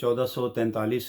1443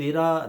13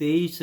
23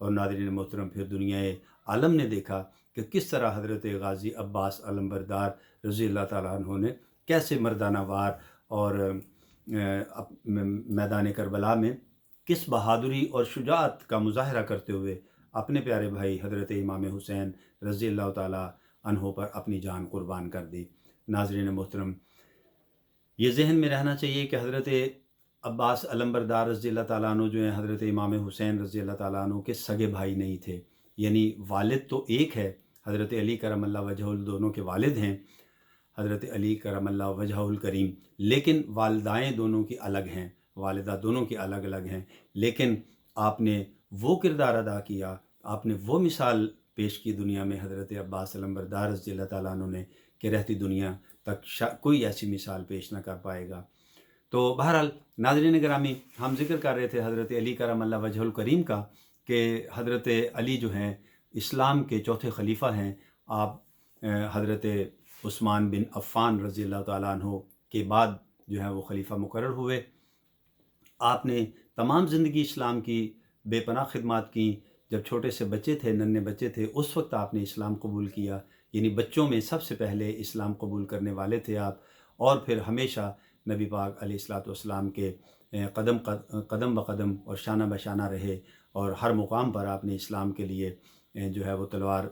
اور ناظرین محترم پھر دنیا عالم نے دیکھا کہ کس طرح حضرت غازی عباس علمبردار رضی اللہ تعالیٰ عنہ نے کیسے مردانہ وار اور میدان کربلا میں کس بہادری اور شجاعت کا مظاہرہ کرتے ہوئے اپنے پیارے بھائی حضرت امام حسین رضی اللہ تعالیٰ عنہ پر اپنی جان قربان کر دی۔ ناظرین محترم، یہ ذہن میں رہنا چاہیے کہ حضرت عباس علمبردار رضی اللہ تعالیٰ عنہ جو ہیں حضرت امام حسین رضی اللہ تعالیٰ عنہ کے سگے بھائی نہیں تھے، یعنی والد تو ایک ہے، حضرت علی کرم اللہ وجہہ دونوں کے والد ہیں، حضرت علی کرم اللہ وجہہ الکریم، لیکن والدائیں دونوں کی الگ ہیں، والدہ دونوں کی الگ الگ ہیں، لیکن آپ نے وہ کردار ادا کیا، آپ نے وہ مثال پیش کی دنیا میں حضرت عباس علمبردار رضی اللہ تعالیٰ عنہ نے کہ رہتی دنیا تک کوئی ایسی مثال پیش نہ کر پائے گا۔ تو بہرحال ناظرین گرامی، ہم ذکر کر رہے تھے حضرت علی کرم اللہ وجہ الکریم کا کہ حضرت علی جو ہیں اسلام کے چوتھے خلیفہ ہیں۔ آپ حضرت عثمان بن عفان رضی اللہ تعالیٰ عنہ کے بعد جو ہے وہ خلیفہ مقرر ہوئے۔ آپ نے تمام زندگی اسلام کی بے پناہ خدمات کیں۔ جب چھوٹے سے بچے تھے، ننھے بچے تھے، اس وقت آپ نے اسلام قبول کیا، یعنی بچوں میں سب سے پہلے اسلام قبول کرنے والے تھے آپ، اور پھر ہمیشہ نبی پاک علیہ الصلوۃ والسلام کے قدم بقدم اور شانہ بشانہ رہے، اور ہر مقام پر آپ نے اسلام کے لیے جو ہے وہ تلوار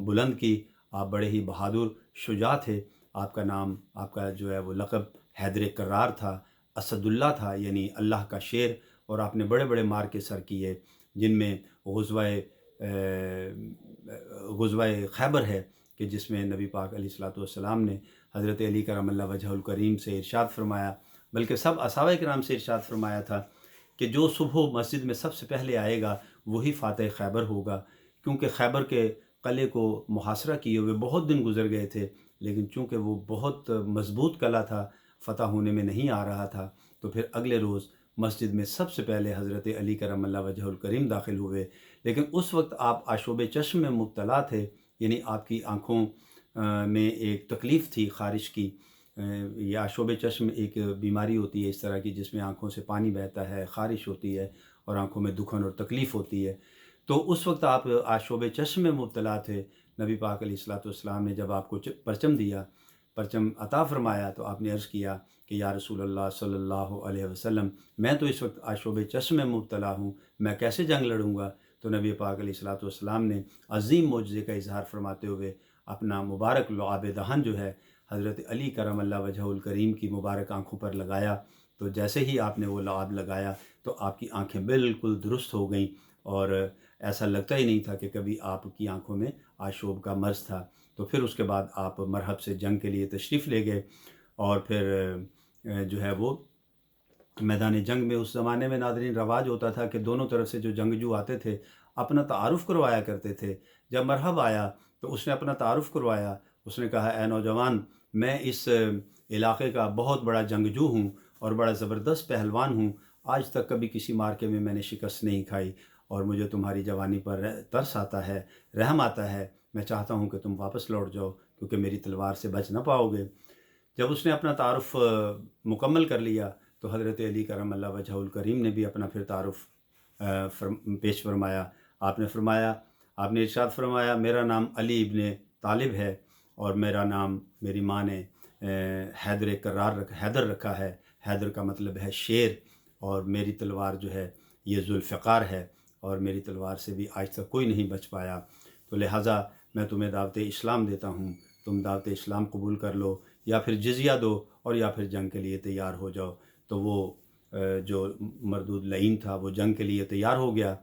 بلند کی۔ آپ بڑے ہی بہادر شجاع تھے۔ آپ کا نام، آپ کا جو ہے وہ لقب حیدر کرار تھا، اسد اللہ تھا، یعنی اللہ کا شیر، اور آپ نے بڑے بڑے مار کے سر کیے، جن میں غزوہ خیبر ہے کہ جس میں نبی پاک علیہ الصلوۃ والسلام نے حضرت علی کرم اللہ وجہ الکریم سے ارشاد فرمایا، بلکہ سب صحابہ کرام سے ارشاد فرمایا تھا کہ جو صبح مسجد میں سب سے پہلے آئے گا وہی فاتح خیبر ہوگا، کیونکہ خیبر کے قلعے کو محاصرہ کیے ہوئے بہت دن گزر گئے تھے، لیکن چونکہ وہ بہت مضبوط قلعہ تھا، فتح ہونے میں نہیں آ رہا تھا، تو پھر اگلے روز مسجد میں سب سے پہلے حضرت علی کرم اللہ وجہ الکریم داخل ہوئے۔ لیکن اس وقت آپ آشوب چشم میں مبتلا تھے، یعنی آپ کی آنکھوں میں ایک تکلیف تھی خارش کی۔ یہ آشوب چشم ایک بیماری ہوتی ہے اس طرح کی، جس میں آنکھوں سے پانی بہتا ہے، خارش ہوتی ہے اور آنکھوں میں دکھن اور تکلیف ہوتی ہے۔ تو اس وقت آپ آشوب چشم میں مبتلا تھے۔ نبی پاک علیہ الصلوۃ والسلام نے جب آپ کو پرچم دیا، پرچم عطا فرمایا، تو آپ نے عرض کیا کہ یا رسول اللہ صلی اللہ علیہ وسلم، میں تو اس وقت آشوب چشم میں مبتلا ہوں، میں کیسے جنگ لڑوں گا؟ تو نبی پاک علیہ الصلوۃ والسلام نے عظیم معجزے کا اظہار فرماتے ہوئے اپنا مبارک لعاب دہن جو ہے حضرت علی کرم اللہ وجہ الکریم کی مبارک آنکھوں پر لگایا۔ تو جیسے ہی آپ نے وہ لعاب لگایا تو آپ کی آنکھیں بالکل درست ہو گئیں، اور ایسا لگتا ہی نہیں تھا کہ کبھی آپ کی آنکھوں میں آشوب کا مرض تھا۔ تو پھر اس کے بعد آپ مرحب سے جنگ کے لیے تشریف لے گئے، اور پھر جو ہے وہ میدان جنگ میں اس زمانے میں ناظرین رواج ہوتا تھا کہ دونوں طرف سے جو جنگجو آتے تھے اپنا تعارف کروایا کرتے تھے۔ جب مرحب آیا تو اس نے اپنا تعارف کروایا، اس نے کہا اے نوجوان، میں اس علاقے کا بہت بڑا جنگجو ہوں اور بڑا زبردست پہلوان ہوں، آج تک کبھی کسی مارکے میں نے شکست نہیں کھائی، اور مجھے تمہاری جوانی پر ترس آتا ہے، رحم آتا ہے، میں چاہتا ہوں کہ تم واپس لوٹ جاؤ کیونکہ میری تلوار سے بچ نہ پاؤ گے۔ جب اس نے اپنا تعارف مکمل کر لیا تو حضرت علی کرم اللہ وجہ الکریم نے بھی اپنا پھر تعارف پیش فرمایا۔ آپ نے ارشاد فرمایا، میرا نام علی ابن طالب ہے، اور میرا نام میری ماں نے حیدر رکھا ہے۔ حیدر کا مطلب ہے شیر، اور میری تلوار جو ہے یہ ذوالفقار ہے، اور میری تلوار سے بھی آج تک کوئی نہیں بچ پایا، تو لہٰذا میں تمہیں دعوت اسلام دیتا ہوں، تم دعوت اسلام قبول کر لو، یا پھر جزیہ دو، اور یا پھر جنگ کے لیے تیار ہو جاؤ۔ تو وہ جو مردود لعین تھا وہ جنگ کے لیے تیار ہو گیا۔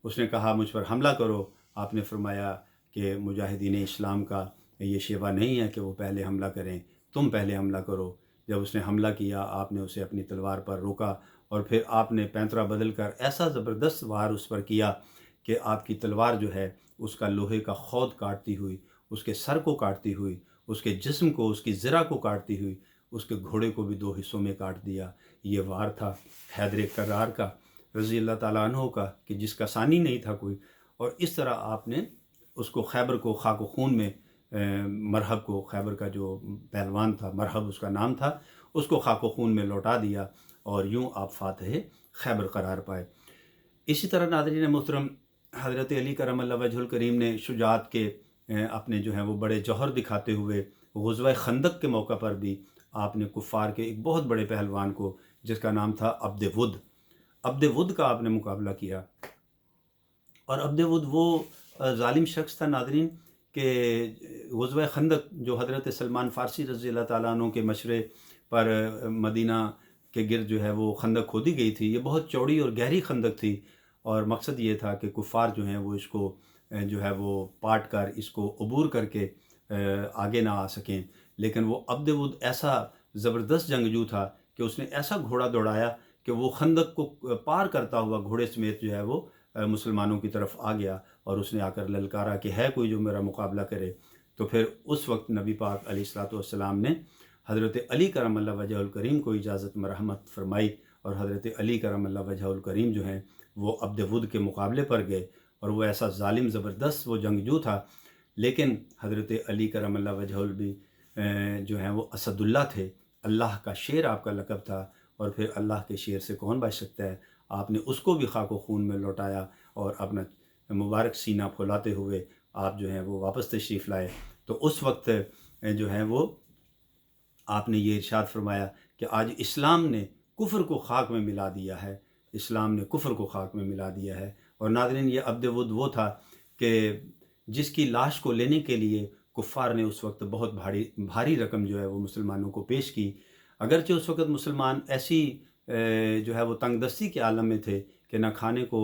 اس نے کہا مجھ پر حملہ کرو۔ آپ نے فرمایا کہ مجاہدین اسلام کا یہ شیوا نہیں ہے کہ وہ پہلے حملہ کریں، تم پہلے حملہ کرو۔ جب اس نے حملہ کیا آپ نے اسے اپنی تلوار پر روکا، اور پھر آپ نے پینترا بدل کر ایسا زبردست وار اس پر کیا کہ آپ کی تلوار جو ہے اس کا لوہے کا خود کاٹتی ہوئی، اس کے سر کو کاٹتی ہوئی، اس کے جسم کو، اس کی زرہ کو کاٹتی ہوئی، اس کے گھوڑے کو بھی 2 حصوں میں کاٹ دیا۔ یہ وار تھا حیدر کرار کا رضی اللہ تعالیٰ عنہ کا، کہ جس کا ثانی نہیں تھا کوئی، اور اس طرح آپ نے اس کو خیبر کو خاک و خون میں، مرحب کو، خیبر کا جو پہلوان تھا مرحب اس کا نام تھا، اس کو خاک و خون میں لوٹا دیا، اور یوں آپ فاتح خیبر قرار پائے۔ اسی طرح ناظرین محترم حضرت علی کرم اللہ وجہ الکریم نے شجاعت کے اپنے جو ہیں وہ بڑے جوہر دکھاتے ہوئے غزوہ خندق کے موقع پر بھی آپ نے کفار کے ایک بہت بڑے پہلوان کو، جس کا نام تھا عبد ود کا آپ نے مقابلہ کیا۔ اور عبد ود وہ ظالم شخص تھا ناظرین کہ غزوہ خندق جو حضرت سلمان فارسی رضی اللہ تعالیٰ عنہ کے مشورے پر مدینہ کے گرد جو ہے وہ خندق کھودی گئی تھی، یہ بہت چوڑی اور گہری خندق تھی، اور مقصد یہ تھا کہ کفار جو ہیں وہ اس کو جو ہے وہ پاٹ کر اس کو عبور کر کے آگے نہ آ سکیں۔ لیکن وہ عبد ود ایسا زبردست جنگجو تھا کہ اس نے ایسا گھوڑا دوڑایا کہ وہ خندق کو پار کرتا ہوا گھوڑے سمیت جو ہے وہ مسلمانوں کی طرف آ گیا، اور اس نے آ کر للکارا کہ ہے کوئی جو میرا مقابلہ کرے۔ تو پھر اس وقت نبی پاک علیہ الصلوۃ والسلام نے حضرت علی کرم اللہ وجہ الکریم کو اجازت مرحمت فرمائی، اور حضرت علی کرم اللہ وجہ الکریم جو ہیں وہ عبد ود کے مقابلے پر گئے، اور وہ ایسا ظالم زبردست وہ جنگجو تھا، لیکن حضرت علی کرم اللہ وجہ بھی جو ہیں وہ اسد اللہ تھے، اللہ کا شیر آپ کا لقب تھا، اور پھر اللہ کے شیر سے کون بچ سکتا ہے۔ آپ نے اس کو بھی خاک و خون میں لوٹایا، اور اپنا مبارک سینہ پھولاتے ہوئے آپ جو ہیں وہ واپس تشریف لائے۔ تو اس وقت جو ہے وہ آپ نے یہ ارشاد فرمایا کہ آج اسلام نے کفر کو خاک میں ملا دیا ہے، اسلام نے کفر کو خاک میں ملا دیا ہے۔ اور ناظرین یہ عبد ود وہ تھا کہ جس کی لاش کو لینے کے لیے کفار نے اس وقت بہت بھاری رقم جو ہے وہ مسلمانوں کو پیش کی، اگرچہ اس وقت مسلمان ایسی جو ہے وہ تنگ دستی کے عالم میں تھے کہ نہ کھانے کو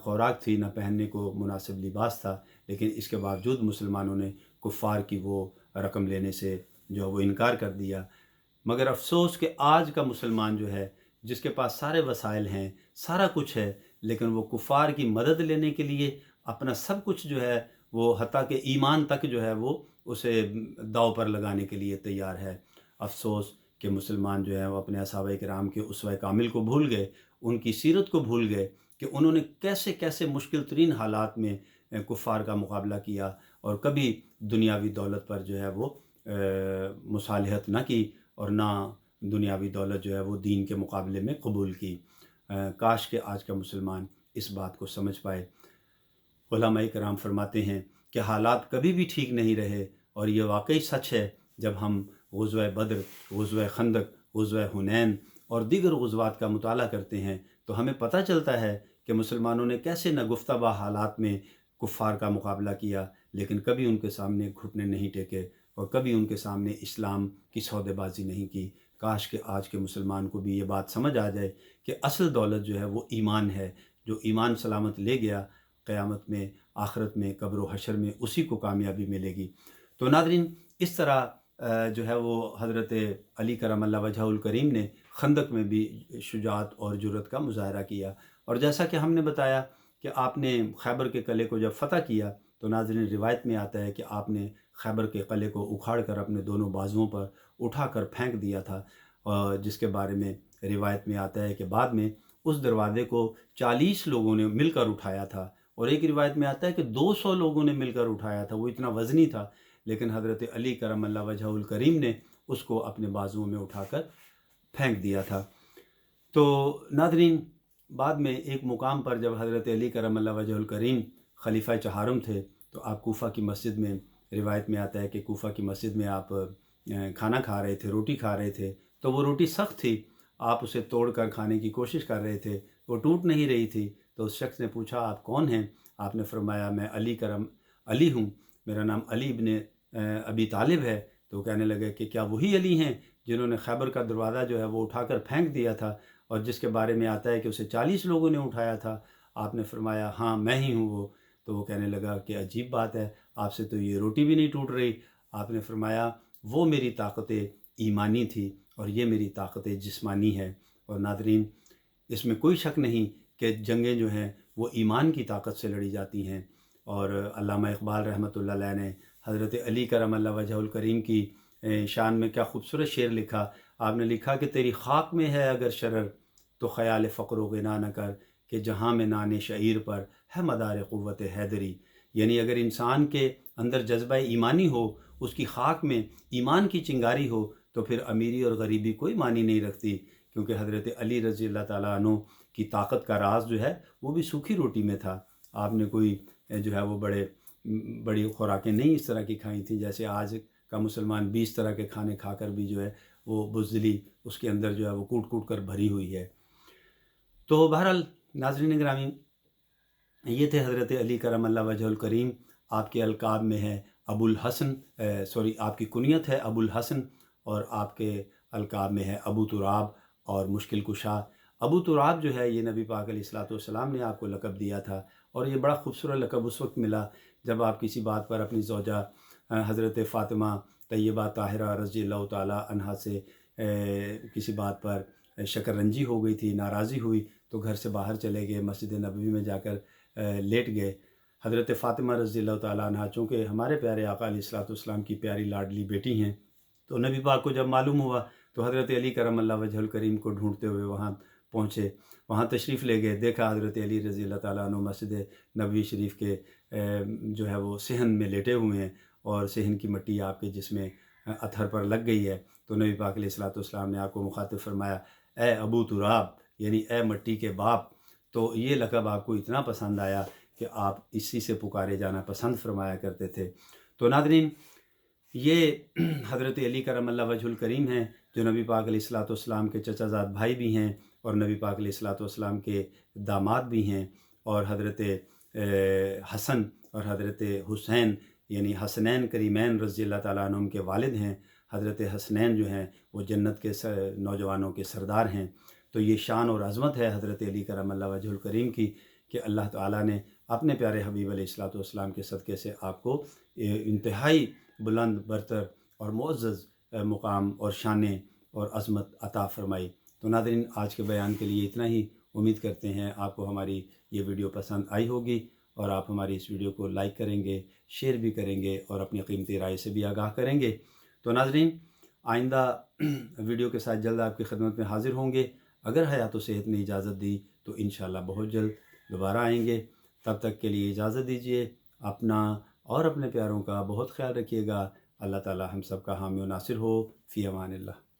خوراک تھی، نہ پہننے کو مناسب لباس تھا، لیکن اس کے باوجود مسلمانوں نے کفار کی وہ رقم لینے سے جو وہ انکار کر دیا۔ مگر افسوس کہ آج کا مسلمان جو ہے، جس کے پاس سارے وسائل ہیں، سارا کچھ ہے، لیکن وہ کفار کی مدد لینے کے لیے اپنا سب کچھ جو ہے وہ حتیٰ کہ ایمان تک جو ہے وہ اسے داؤ پر لگانے کے لیے تیار ہے۔ افسوس کہ مسلمان جو ہے وہ اپنے صحابہ کرام کے اسوہ کامل کو بھول گئے، ان کی سیرت کو بھول گئے کہ انہوں نے کیسے کیسے مشکل ترین حالات میں کفار کا مقابلہ کیا، اور کبھی دنیاوی دولت پر جو ہے وہ مصالحت نہ کی، اور نہ دنیاوی دولت جو ہے وہ دین کے مقابلے میں قبول کی۔ کاش کہ آج کا مسلمان اس بات کو سمجھ پائے۔ علماء کرام فرماتے ہیں کہ حالات کبھی بھی ٹھیک نہیں رہے، اور یہ واقعی سچ ہے۔ جب ہم غزوہ بدر، غزوہ خندق، غزوہ حنین اور دیگر غزوات کا مطالعہ کرتے ہیں تو ہمیں پتہ چلتا ہے کہ مسلمانوں نے کیسے ناگفتہ حالات میں کفار کا مقابلہ کیا، لیکن کبھی ان کے سامنے گھٹنے نہیں ٹیکے، اور کبھی ان کے سامنے اسلام کی سودے بازی نہیں کی۔ کاش کہ آج کے مسلمان کو بھی یہ بات سمجھ آ جائے کہ اصل دولت جو ہے وہ ایمان ہے، جو ایمان سلامت لے گیا، قیامت میں، آخرت میں، قبر و حشر میں اسی کو کامیابی ملے گی۔ تو ناظرین اس طرح جو ہے وہ حضرت علی کرم اللہ وجہ الکریم نے خندق میں بھی شجاعت اور جرأت کا مظاہرہ کیا، اور جیسا کہ ہم نے بتایا کہ آپ نے خیبر کے قلعے کو جب فتح کیا تو ناظرین روایت میں آتا ہے کہ آپ نے خیبر کے قلعے کو اکھاڑ کر اپنے دونوں بازوؤں پر اٹھا کر پھینک دیا تھا، جس کے بارے میں روایت میں آتا ہے کہ بعد میں اس دروازے کو 40 لوگوں نے مل کر اٹھایا تھا، اور ایک روایت میں آتا ہے کہ 200 لوگوں نے مل کر اٹھایا تھا، وہ اتنا وزنی تھا، لیکن حضرت علی کرم اللہ وجہ الکریم نے اس کو اپنے بازوؤں میں اٹھا کر پھینک دیا تھا۔ تو ناظرین بعد میں ایک مقام پر جب حضرت علی کرم اللہ وجہ الکریم خلیفہ چہارم تھے تو آپ کوفہ کی مسجد میں، روایت میں آتا ہے کہ کوفہ کی مسجد میں آپ کھانا کھا رہے تھے، روٹی کھا رہے تھے، تو وہ روٹی سخت تھی، آپ اسے توڑ کر کھانے کی کوشش کر رہے تھے، وہ ٹوٹ نہیں رہی تھی۔ تو اس شخص نے پوچھا آپ کون ہیں؟ آپ نے فرمایا میں علی ہوں، میرا نام علی ابن ابی طالب ہے۔ تو وہ کہنے لگے کہ کیا وہی علی ہیں جنہوں نے خیبر کا دروازہ جو ہے وہ اٹھا کر پھینک دیا تھا، اور جس کے بارے میں آتا ہے کہ اسے 40 لوگوں نے اٹھایا تھا؟ آپ نے فرمایا ہاں میں ہی ہوں وہ۔ تو وہ کہنے لگا کہ عجیب بات ہے، آپ سے تو یہ روٹی بھی نہیں ٹوٹ رہی۔ آپ نے فرمایا وہ میری طاقت ایمانی تھی، اور یہ میری طاقت جسمانی ہے۔ اور ناظرین اس میں کوئی شک نہیں کہ جنگیں جو ہیں وہ ایمان کی طاقت سے لڑی جاتی ہیں، اور علامہ اقبال رحمۃ اللہ علیہ نے حضرت علی کرم اللہ وجہ الکریم کی شان میں کیا خوبصورت شعر لکھا۔ آپ نے لکھا کہ تیری خاک میں ہے اگر شرر، تو خیال فقر و غنا نہ کر، کہ جہاں میں نان شعیر پر ہے مدار قوت حیدری۔ یعنی اگر انسان کے اندر جذبہ ایمانی ہو، اس کی خاک میں ایمان کی چنگاری ہو، تو پھر امیری اور غریبی کوئی معنی نہیں رکھتی، کیونکہ حضرت علی رضی اللہ تعالیٰ عنہ کی طاقت کا راز جو ہے وہ بھی سوکھی روٹی میں تھا۔ آپ نے کوئی جو ہے وہ بڑی خوراکیں نہیں اس طرح کی کھائی تھیں جیسے آج کا مسلمان 20 طرح کے کھانے کھا کر بھی جو ہے وہ بزدلی اس کے اندر جو ہے وہ کوٹ کوٹ کر بھری ہوئی ہے۔ تو بہرحال ناظرین گرامی، یہ تھے حضرت علی کرم اللہ وجہ الکریم۔ آپ کے القاب میں ہے ابو الحسن، آپ کی کنیت ہے ابو الحسن، اور آپ کے القاب میں ہے ابو تراب اور مشکل کشا۔ ابو تراب جو ہے یہ نبی پاک علیہ الصلوۃ والسلام نے آپ کو لقب دیا تھا، اور یہ بڑا خوبصورت لقب اس وقت ملا جب آپ کسی بات پر اپنی زوجہ حضرت فاطمہ طیبہ طاہرہ رضی اللہ تعالی عنہا سے کسی بات پر شکر رنجی ہو گئی تھی، ناراضی ہوئی، تو گھر سے باہر چلے گئے، مسجد نبوی میں جا کر لیٹ گئے۔ حضرت فاطمہ رضی اللہ تعالیٰ عنہ چونکہ ہمارے پیارے آقا علیہ الصلوۃ والسلام کی پیاری لاڈلی بیٹی ہیں، تو نبی پاک کو جب معلوم ہوا تو حضرت علی کرم اللہ وجہ الکریم کو ڈھونڈتے ہوئے وہاں پہنچے، وہاں تشریف لے گئے، دیکھا حضرت علی رضی اللہ تعالیٰ عنہ مسجد نبوی شریف کے جو ہے وہ صحن میں لیٹے ہوئے ہیں، اور صحن کی مٹی آپ کے جسم اطہر پر لگ گئی ہے۔ تو نبی پاک علیہ الصلوۃ والسلام نے آپ کو مخاطب فرمایا، اے ابو تراب، یعنی اے مٹی کے باپ۔ تو یہ لقب آپ کو اتنا پسند آیا کہ آپ اسی سے پکارے جانا پسند فرمایا کرتے تھے۔ تو ناظرین، یہ حضرت علی کرم اللہ وجہ الکریم ہیں جو نبی پاک علیہ الصلوۃ والسلام کے چچا زاد بھائی بھی ہیں، اور نبی پاک علیہ الصلوۃ والسلام کے داماد بھی ہیں، اور حضرت حسن اور حضرت حسین یعنی حسنین کریمین رضی اللہ تعالیٰ عنہم کے والد ہیں۔ حضرت حسنین جو ہیں وہ جنت کے نوجوانوں کے سردار ہیں۔ تو یہ شان اور عظمت ہے حضرت علی کرم اللہ وجہ الکریم کی کہ اللہ تعالیٰ نے اپنے پیارے حبیب علیہ الصلوۃ والسلام کے صدقے سے آپ کو انتہائی بلند برتر اور معزز مقام اور شانیں اور عظمت عطا فرمائی۔ تو ناظرین، آج کے بیان کے لیے اتنا ہی۔ امید کرتے ہیں آپ کو ہماری یہ ویڈیو پسند آئی ہوگی، اور آپ ہماری اس ویڈیو کو لائک کریں گے، شیئر بھی کریں گے، اور اپنی قیمتی رائے سے بھی آگاہ کریں گے۔ تو ناظرین، آئندہ ویڈیو کے ساتھ جلد آپ کی خدمت میں حاضر ہوں گے۔ اگر حیات و صحت نے اجازت دی تو انشاءاللہ بہت جلد دوبارہ آئیں گے۔ تب تک کے لیے اجازت دیجیے، اپنا اور اپنے پیاروں کا بہت خیال رکھیے گا۔ اللہ تعالی ہم سب کا حامی و ناصر ہو۔ فی امان اللہ۔